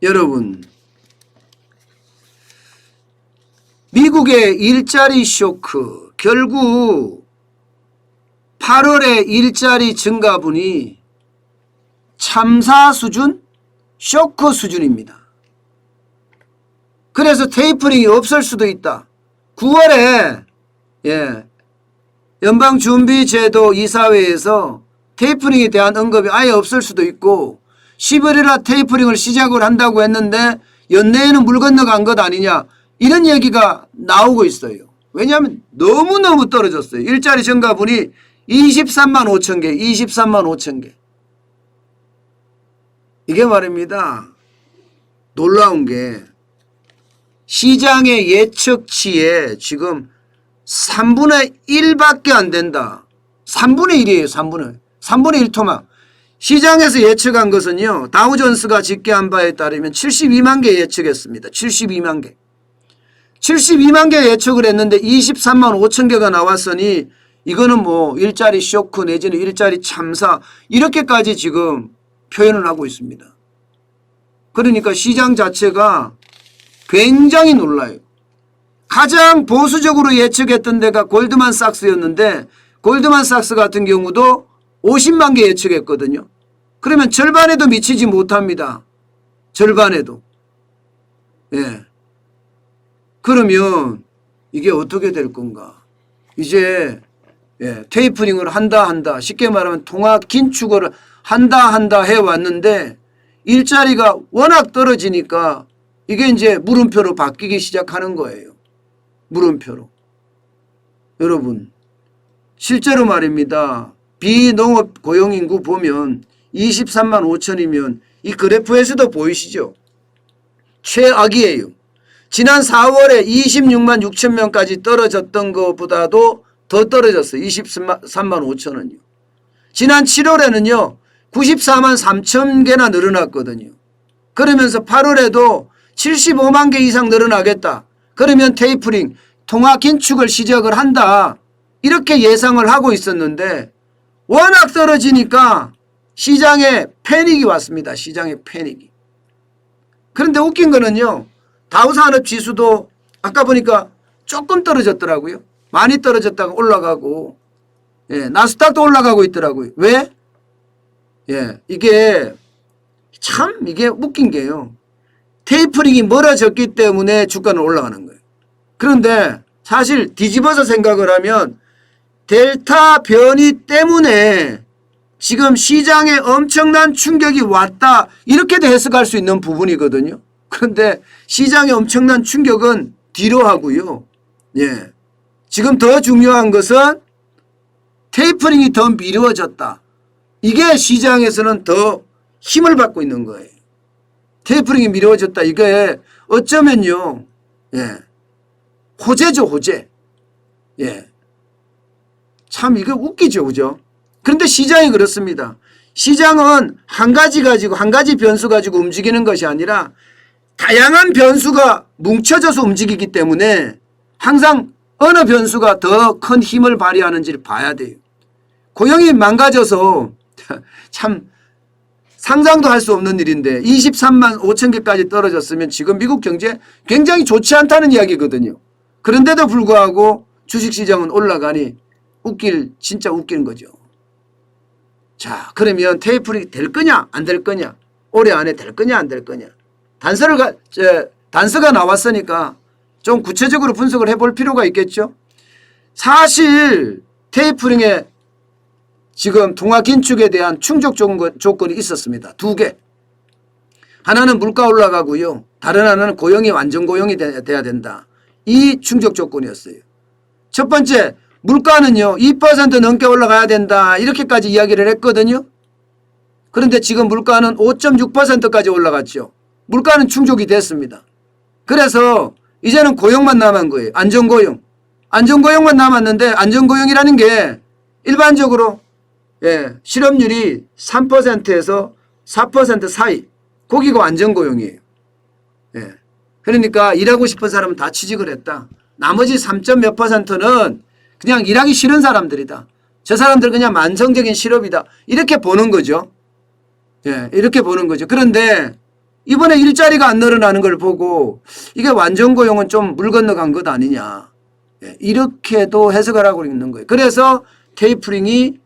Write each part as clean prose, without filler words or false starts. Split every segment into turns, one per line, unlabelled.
여러분, 미국의 일자리 쇼크, 결국 8월에 일자리 증가분이 참사 수준, 쇼크 수준입니다. 그래서 테이퍼링이 없을 수도 있다. 9월에 연방준비제도 이사회에서 테이퍼링에 대한 언급이 아예 없을 수도 있고 11월에 테이퍼링을 시작을 한다고 했는데 연내에는 물 건너간 것 아니냐 이런 얘기가 나오고 있어요. 왜냐하면 너무너무 떨어졌어요. 일자리 증가분이 23만 5천 개, 23만 5천 개. 이게 말입니다. 놀라운 게 시장의 예측치에 지금 3분의 1밖에 안 된다. 3분의 1이에요. 3분의 1 토막. 시장에서 예측한 것은요. 다우존스가 집계한 바에 따르면 72만 개 예측했습니다. 72만 개. 72만 개 예측을 했는데 23만 5천 개가 나왔으니 이거는 뭐 일자리 쇼크 내지는 일자리 참사 이렇게까지 지금 표현을 하고 있습니다. 그러니까 시장 자체가 굉장히 놀라요. 가장 보수적으로 예측했던 데가 골드만삭스였는데 골드만삭스 같은 경우도 50만 개 예측했거든요. 그러면 절반에도 미치지 못합니다. 절반에도. 예. 그러면 이게 어떻게 될 건가? 이제 테이퍼링을 한다 쉽게 말하면 통화 긴축을 한다 해왔는데 일자리가 워낙 떨어지니까 이게 이제 물음표로 바뀌기 시작하는 거예요. 물음표로. 여러분 실제로 말입니다. 비농업 고용인구 보면 23만 5천이면 이 그래프에서도 보이시죠? 최악이에요. 지난 4월에 26만 6천 명까지 떨어졌던 것보다도 더 떨어졌어요. 23만 5천은요. 지난 7월에는요. 94만 3천 개나 늘어났거든요. 그러면서 8월에도 75만 개 이상 늘어나겠다. 그러면 테이퍼링, 통화 긴축을 시작을 한다. 이렇게 예상을 하고 있었는데 워낙 떨어지니까 시장에 패닉이 왔습니다. 시장에 패닉이. 그런데 웃긴 거는요. 다우산업지수도 아까 보니까 조금 떨어졌더라고요. 많이 떨어졌다가 올라가고 나스닥도 올라가고 있더라고요. 왜? 이게 참 이게 웃긴 게요. 테이퍼링이 멀어졌기 때문에 주가는 올라가는 거예요. 그런데 사실 뒤집어서 생각을 하면 델타 변이 때문에 지금 시장에 엄청난 충격이 왔다 이렇게도 해석할 수 있는 부분이거든요. 그런데 시장의 엄청난 충격은 뒤로 하고요. 지금 더 중요한 것은 테이퍼링이 더 미뤄졌다. 이게 시장에서는 더 힘을 받고 있는 거예요. 테이퍼링이 미뤄졌다. 이게 어쩌면요. 호재죠, 호재. 참 이거 웃기죠, 그죠? 그런데 시장이 그렇습니다. 시장은 한 가지 변수 가지고 움직이는 것이 아니라 다양한 변수가 뭉쳐져서 움직이기 때문에 항상 어느 변수가 더 큰 힘을 발휘하는지를 봐야 돼요. 고용이 망가져서 참 상상도 할 수 없는 일인데 23만 5천 개까지 떨어졌으면 지금 미국 경제 굉장히 좋지 않다는 이야기거든요. 그런데도 불구하고 주식시장은 올라가니 진짜 웃기는 거죠. 자, 그러면 테이퍼링이 될 거냐 안 될 거냐, 올해 안에 될 거냐 안 될 거냐, 단서가 나왔으니까 좀 구체적으로 분석을 해볼 필요가 있겠죠. 사실 테이퍼링의 지금 통화 긴축에 대한 충족 조건이 있었습니다. 두 개. 하나는 물가 올라가고요. 다른 하나는 고용이 완전 고용이 돼야 된다. 이 충족 조건이었어요. 첫 번째, 물가는요 2% 넘게 올라가야 된다. 이렇게까지 이야기를 했거든요. 그런데 지금 물가는 5.6%까지 올라갔죠. 물가는 충족이 됐습니다. 그래서 이제는 고용만 남은 거예요. 안전고용. 안전고용만 남았는데 안전고용이라는 게 일반적으로 실업률이 3%에서 4% 사이. 거기가 안전고용이에요. 그러니까 일하고 싶은 사람은 다 취직을 했다. 나머지 3점 몇 %는 그냥 일하기 싫은 사람들이다. 저 사람들 그냥 만성적인 실업이다. 이렇게 보는 거죠. 이렇게 보는 거죠. 그런데 이번에 일자리가 안 늘어나는 걸 보고 이게 완전 고용은 좀 물 건너간 것 아니냐. 예, 이렇게도 해석을 하고 있는 거예요. 그래서 테이퍼링이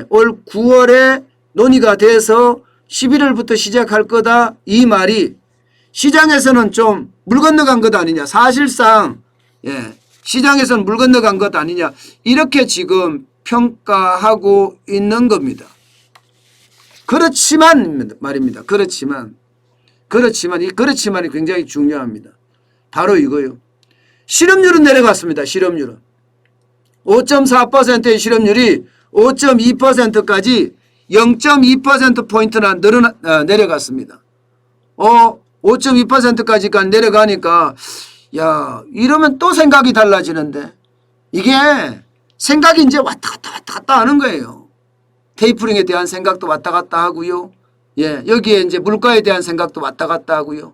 올 9월에 논의가 돼서 11월부터 시작할 거다. 이 말이 시장에서는 좀 물 건너간 것 아니냐. 사실상 시장에서는 물 건너간 것 아니냐. 이렇게 지금 평가하고 있는 겁니다. 그렇지만 말입니다. 그렇지만이 굉장히 중요합니다. 바로 이거요. 실업률은 내려갔습니다. 실업률은 5.4%의 실업률이 5.2%까지 0.2%포인트나 내려갔습니다. 5.2%까지가 내려가니까 야 이러면 또 생각이 달라지는데 이게 생각이 이제 왔다 갔다 하는 거예요. 테이퍼링에 대한 생각도 왔다 갔다 하고요. 여기에 이제 물가에 대한 생각도 왔다 갔다 하고요.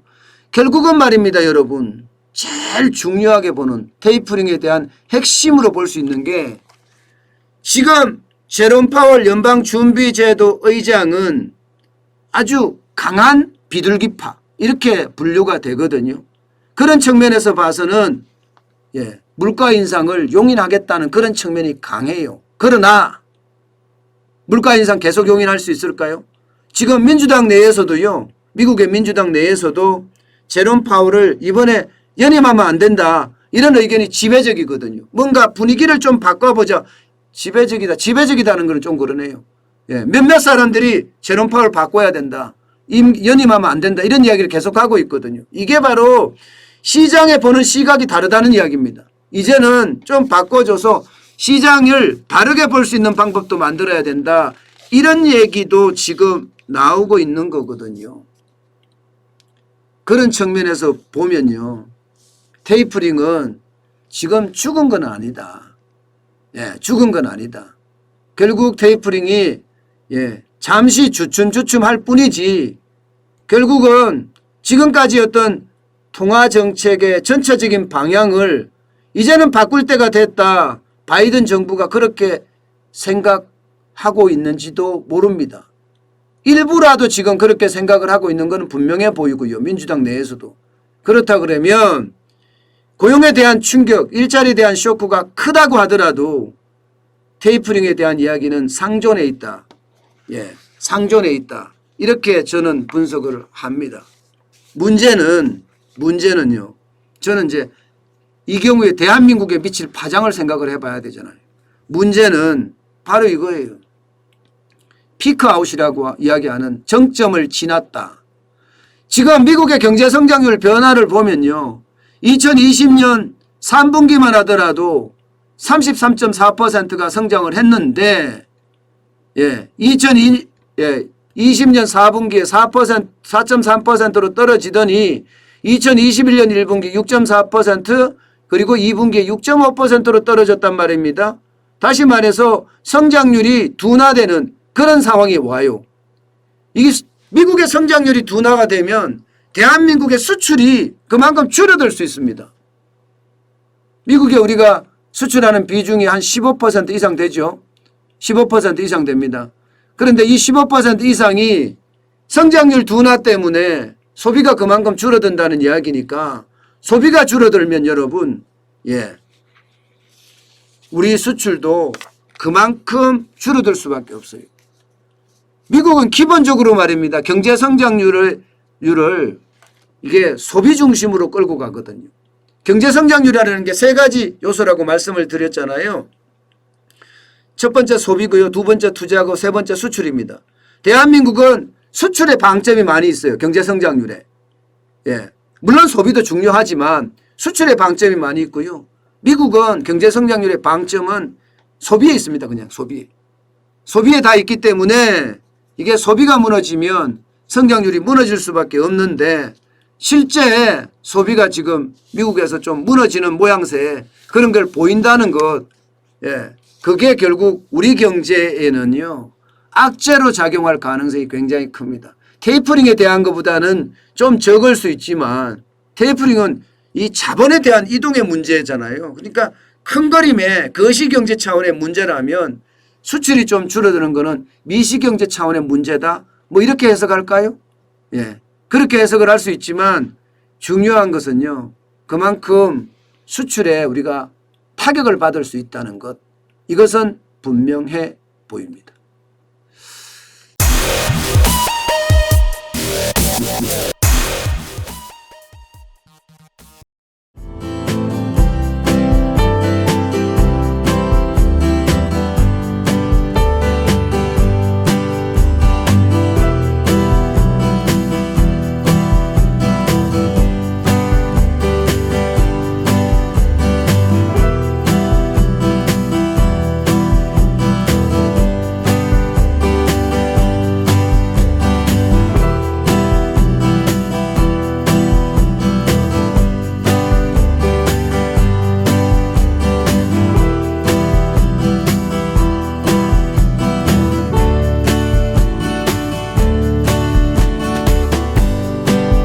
결국은 말입니다, 여러분. 제일 중요하게 보는 테이퍼링에 대한 핵심으로 볼 수 있는 게 지금 제롬 파월 연방준비제도 의장은 아주 강한 비둘기파 이렇게 분류가 되거든요. 그런 측면에서 봐서는 물가 인상을 용인하겠다는 그런 측면이 강해요. 그러나 물가 인상 계속 용인할 수 있을까요? 지금 민주당 내에서도요. 미국의 민주당 내에서도 제롬 파월을 이번에 연임하면 안 된다. 이런 의견이 지배적이거든요. 뭔가 분위기를 좀 바꿔보자. 지배적이다는 건 좀 그러네요. 몇몇 사람들이 제롬 파월 바꿔야 된다. 연임하면 안 된다. 이런 이야기를 계속하고 있거든요. 이게 바로 시장에 보는 시각이 다르다는 이야기입니다. 이제는 좀 바꿔줘서 시장을 다르게 볼 수 있는 방법도 만들어야 된다. 이런 얘기도 지금 나오고 있는 거거든요. 그런 측면에서 보면요. 테이퍼링은 지금 죽은 건 아니다. 죽은 건 아니다. 결국 테이퍼링이 잠시 주춤주춤할 뿐이지 결국은 지금까지 어떤 통화정책의 전체적인 방향을 이제는 바꿀 때가 됐다. 바이든 정부가 그렇게 생각하고 있는지도 모릅니다. 일부라도 지금 그렇게 생각을 하고 있는 것은 분명해 보이고요. 민주당 내에서도. 그렇다 그러면 고용에 대한 충격, 일자리에 대한 쇼크가 크다고 하더라도 테이퍼링에 대한 이야기는 상존에 있다. 상존에 있다. 이렇게 저는 분석을 합니다. 문제는요. 저는 이제 이 경우에 대한민국에 미칠 파장을 생각을 해봐야 되잖아요. 문제는 바로 이거예요. 피크아웃이라고 이야기하는 정점을 지났다. 지금 미국의 경제성장률 변화를 보면요. 2020년 3분기만 하더라도 33.4%가 성장을 했는데 2020년 4분기에 4.3%로 떨어지더니 2021년 1분기 6.4% 그리고 2분기에 6.5%로 떨어졌단 말입니다. 다시 말해서 성장률이 둔화되는 그런 상황이 와요. 이게 미국의 성장률이 둔화가 되면 대한민국의 수출이 그만큼 줄어들 수 있습니다. 미국에 우리가 수출하는 비중이 한 15% 이상 되죠. 15% 이상 됩니다. 그런데 이 15% 이상이 성장률 둔화 때문에 소비가 그만큼 줄어든다는 이야기니까 소비가 줄어들면 여러분 우리 수출도 그만큼 줄어들 수밖에 없어요. 미국은 기본적으로 말입니다. 경제 성장률을 이게 소비 중심으로 끌고 가거든요. 경제 성장률이라는 게 세 가지 요소라고 말씀을 드렸잖아요. 첫 번째 소비고요. 두 번째 투자고 세 번째 수출입니다. 대한민국은 수출에 방점이 많이 있어요. 경제 성장률에. 물론 소비도 중요하지만 수출에 방점이 많이 있고요. 미국은 경제 성장률의 방점은 소비에 있습니다. 그냥 소비에. 소비에 다 있기 때문에 이게 소비가 무너지면 성장률이 무너질 수밖에 없는데 실제 소비가 지금 미국에서 좀 무너지는 모양새 그런 걸 보인다는 것. 그게 결국 우리 경제에는요. 악재로 작용할 가능성이 굉장히 큽니다. 테이퍼링에 대한 것보다는 좀 적을 수 있지만 테이퍼링은 이 자본에 대한 이동의 문제잖아요. 그러니까 큰 그림의 거시경제 차원의 문제라면 수출이 좀 줄어드는 거는 미시경제 차원의 문제다. 뭐 이렇게 해석할까요? 그렇게 해석을 할 수 있지만 중요한 것은요. 그만큼 수출에 우리가 타격을 받을 수 있다는 것. 이것은 분명해 보입니다.